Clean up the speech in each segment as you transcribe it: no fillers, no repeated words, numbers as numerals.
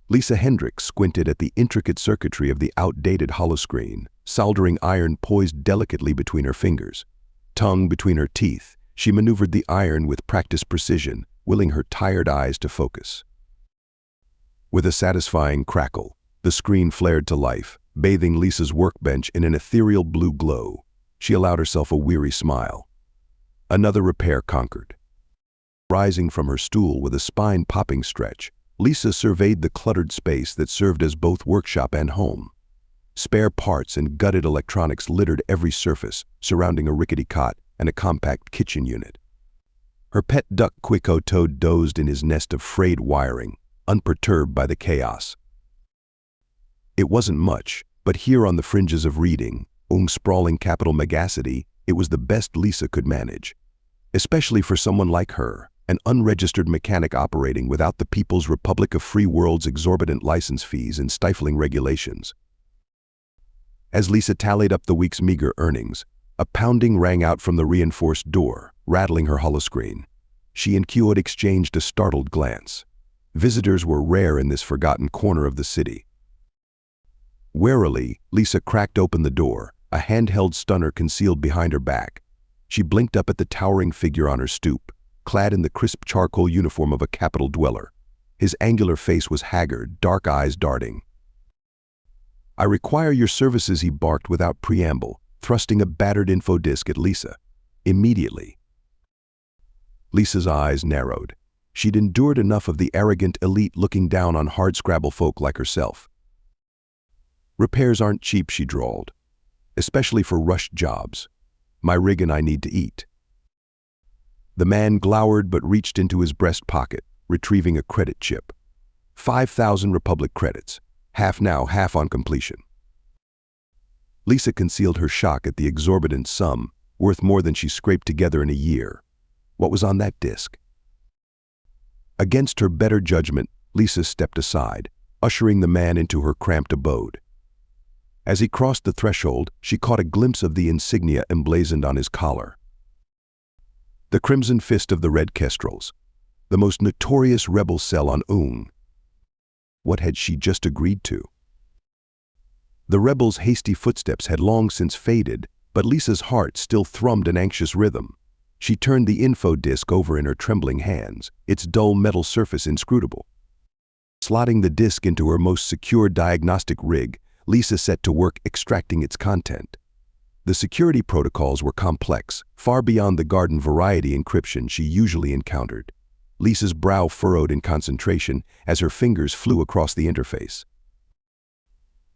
Lisa Hendricks squinted at the intricate circuitry of the outdated holoscreen, soldering iron poised delicately between her fingers. Tongue between her teeth, she maneuvered the iron with practiced precision, willing her tired eyes to focus. With a satisfying crackle, the screen flared to life, bathing Lisa's workbench in an ethereal blue glow. She allowed herself a weary smile. Another repair conquered. Rising from her stool with a spine-popping stretch, Lisa surveyed the cluttered space that served as both workshop and home. Spare parts and gutted electronics littered every surface, surrounding a rickety cot and a compact kitchen unit. Her pet duck Quico Toad dozed in his nest of frayed wiring, unperturbed by the chaos. It wasn't much, but here on the fringes of reading, sprawling capital megacity, it was the best Lisa could manage. Especially for someone like her, an unregistered mechanic operating without the People's Republic of Free World's exorbitant license fees and stifling regulations. As Lisa tallied up the week's meager earnings, a pounding rang out from the reinforced door, rattling her holoscreen. She and Kiot exchanged a startled glance. Visitors were rare in this forgotten corner of the city. Warily, Lisa cracked open the door, a handheld stunner concealed behind her back. She blinked up at the towering figure on her stoop, clad in the crisp charcoal uniform of a capital dweller. His angular face was haggard, dark eyes darting. "I require your services," he barked without preamble, thrusting a battered info disc at Lisa. "Immediately." Lisa's eyes narrowed. She'd endured enough of the arrogant elite looking down on hardscrabble folk like herself. "Repairs aren't cheap," she drawled. "Especially for rushed jobs. My rig and I need to eat." The man glowered but reached into his breast pocket, retrieving a credit chip. 5,000 Republic credits. Half now, half on completion. Lisa concealed her shock at the exorbitant sum, worth more than she scraped together in a year. What was on that disc? Against her better judgment, Lisa stepped aside, ushering the man into her cramped abode. As he crossed the threshold, she caught a glimpse of the insignia emblazoned on his collar. The crimson fist of the Red Kestrels, the most notorious rebel cell on Ung. What had she just agreed to? The rebels' hasty footsteps had long since faded, but Lisa's heart still thrummed an anxious rhythm. She turned the info disc over in her trembling hands, its dull metal surface inscrutable. Slotting the disc into her most secure diagnostic rig, Lisa set to work extracting its content. The security protocols were complex, far beyond the garden variety encryption she usually encountered. Lisa's brow furrowed in concentration as her fingers flew across the interface.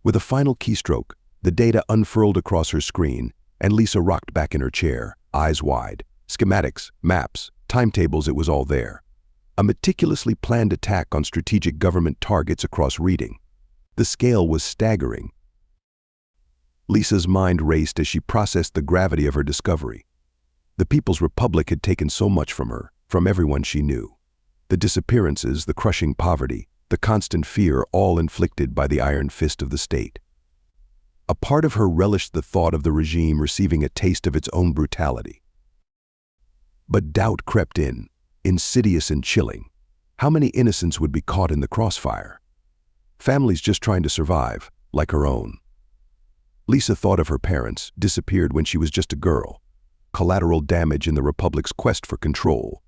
With a final keystroke, the data unfurled across her screen, and Lisa rocked back in her chair, eyes wide. Schematics, maps, timetables, it was all there. A meticulously planned attack on strategic government targets across reading. The scale was staggering. Lisa's mind raced as she processed the gravity of her discovery. The People's Republic had taken so much from her, from everyone she knew. The disappearances, the crushing poverty, the constant fear, all inflicted by the iron fist of the state. A part of her relished the thought of the regime receiving a taste of its own brutality. But doubt crept in, insidious and chilling. How many innocents would be caught in the crossfire? Families just trying to survive, like her own. Lisa thought of her parents, disappeared when she was just a girl. Collateral damage in the Republic's quest for control.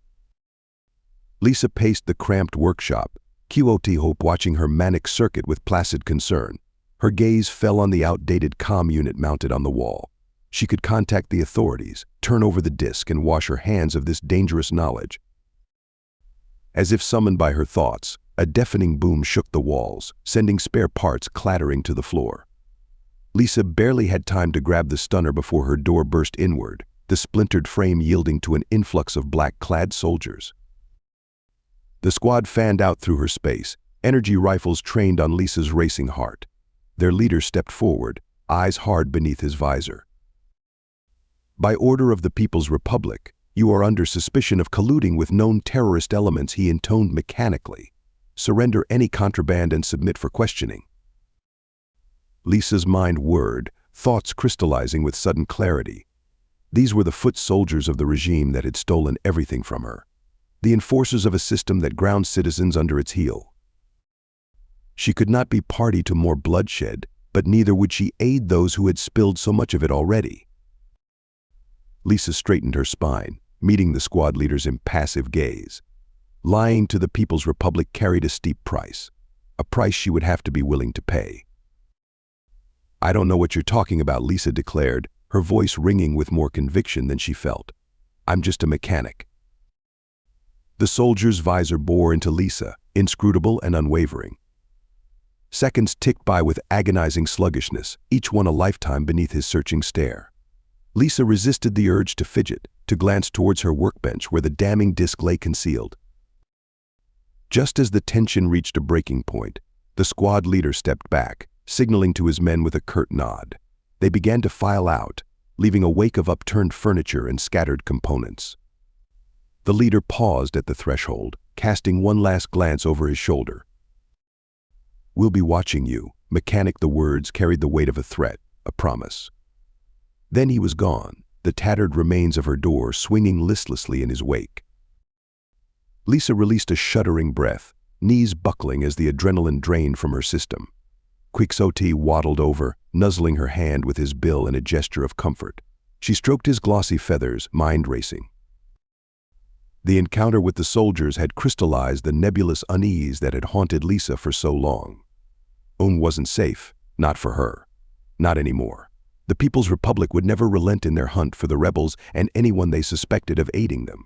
Lisa paced the cramped workshop, Kiot Hope watching her manic circuit with placid concern. Her gaze fell on the outdated comm unit mounted on the wall. She could contact the authorities, turn over the disk, and wash her hands of this dangerous knowledge. As if summoned by her thoughts, a deafening boom shook the walls, sending spare parts clattering to the floor. Lisa barely had time to grab the stunner before her door burst inward, the splintered frame yielding to an influx of black-clad soldiers. The squad fanned out through her space, energy rifles trained on Lisa's racing heart. Their leader stepped forward, eyes hard beneath his visor. "By order of the People's Republic, you are under suspicion of colluding with known terrorist elements," he intoned mechanically. "Surrender any contraband and submit for questioning." Lisa's mind whirred, thoughts crystallizing with sudden clarity. These were the foot soldiers of the regime that had stolen everything from her. The enforcers of a system that ground citizens under its heel. She could not be party to more bloodshed, but neither would she aid those who had spilled so much of it already. Lisa straightened her spine, meeting the squad leader's impassive gaze. Lying to the People's Republic carried a steep price, a price she would have to be willing to pay. "I don't know what you're talking about," Lisa declared, her voice ringing with more conviction than she felt. "I'm just a mechanic." The soldier's visor bore into Lisa, inscrutable and unwavering. Seconds ticked by with agonizing sluggishness, each one a lifetime beneath his searching stare. Lisa resisted the urge to fidget, to glance towards her workbench where the damning disc lay concealed. Just as the tension reached a breaking point, the squad leader stepped back, signaling to his men with a curt nod. They began to file out, leaving a wake of upturned furniture and scattered components. The leader paused at the threshold, casting one last glance over his shoulder. "We'll be watching you." Mechanic, the words carried the weight of a threat, a promise. Then he was gone, the tattered remains of her door swinging listlessly in his wake. Lisa released a shuddering breath, knees buckling as the adrenaline drained from her system. Quixote waddled over, nuzzling her hand with his bill in a gesture of comfort. She stroked his glossy feathers, mind racing. The encounter with the soldiers had crystallized the nebulous unease that had haunted Lisa for so long. Wasn't safe, not for her. Not anymore. The People's Republic would never relent in their hunt for the rebels and anyone they suspected of aiding them.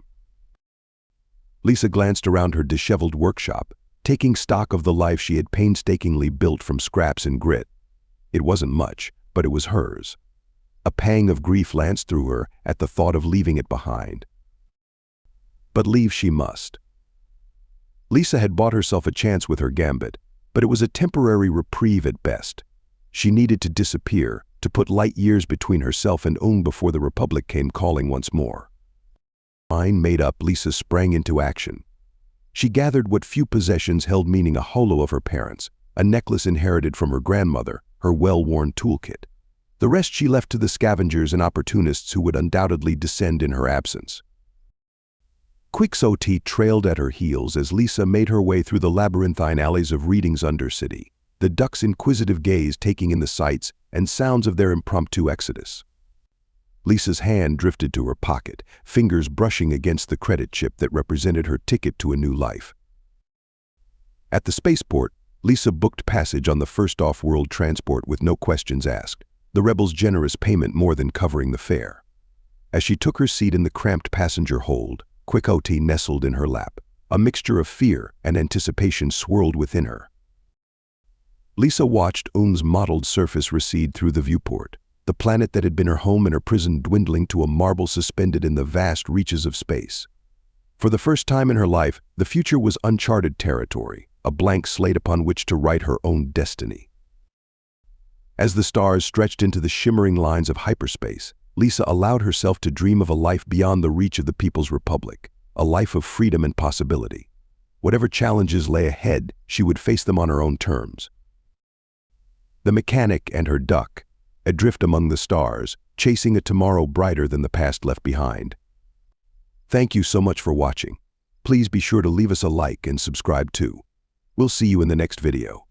Lisa glanced around her disheveled workshop, taking stock of the life she had painstakingly built from scraps and grit. It wasn't much, but it was hers. A pang of grief lanced through her at the thought of leaving it behind. But leave she must. Lisa had bought herself a chance with her gambit, but it was a temporary reprieve at best. She needed to disappear, to put light years between herself and before the Republic came calling once more. Mind made up, Lisa sprang into action. She gathered what few possessions held meaning: a holo of her parents, a necklace inherited from her grandmother, her well-worn toolkit. The rest she left to the scavengers and opportunists who would undoubtedly descend in her absence. Quixote trailed at her heels as Lisa made her way through the labyrinthine alleys of Reading's Undercity, the duck's inquisitive gaze taking in the sights and sounds of their impromptu exodus. Lisa's hand drifted to her pocket, fingers brushing against the credit chip that represented her ticket to a new life. At the spaceport, Lisa booked passage on the first off-world transport with no questions asked, the rebels' generous payment more than covering the fare. As she took her seat in the cramped passenger hold, Quixote nestled in her lap. A mixture of fear and anticipation swirled within her. Lisa watched Un's mottled surface recede through the viewport, the planet that had been her home and her prison dwindling to a marble suspended in the vast reaches of space. For the first time in her life, the future was uncharted territory, a blank slate upon which to write her own destiny. As the stars stretched into the shimmering lines of hyperspace, Lisa allowed herself to dream of a life beyond the reach of the People's Republic, a life of freedom and possibility. Whatever challenges lay ahead, she would face them on her own terms. The mechanic and her duck, adrift among the stars, chasing a tomorrow brighter than the past left behind. Thank you so much for watching. Please be sure to leave us a like and subscribe too. We'll see you in the next video.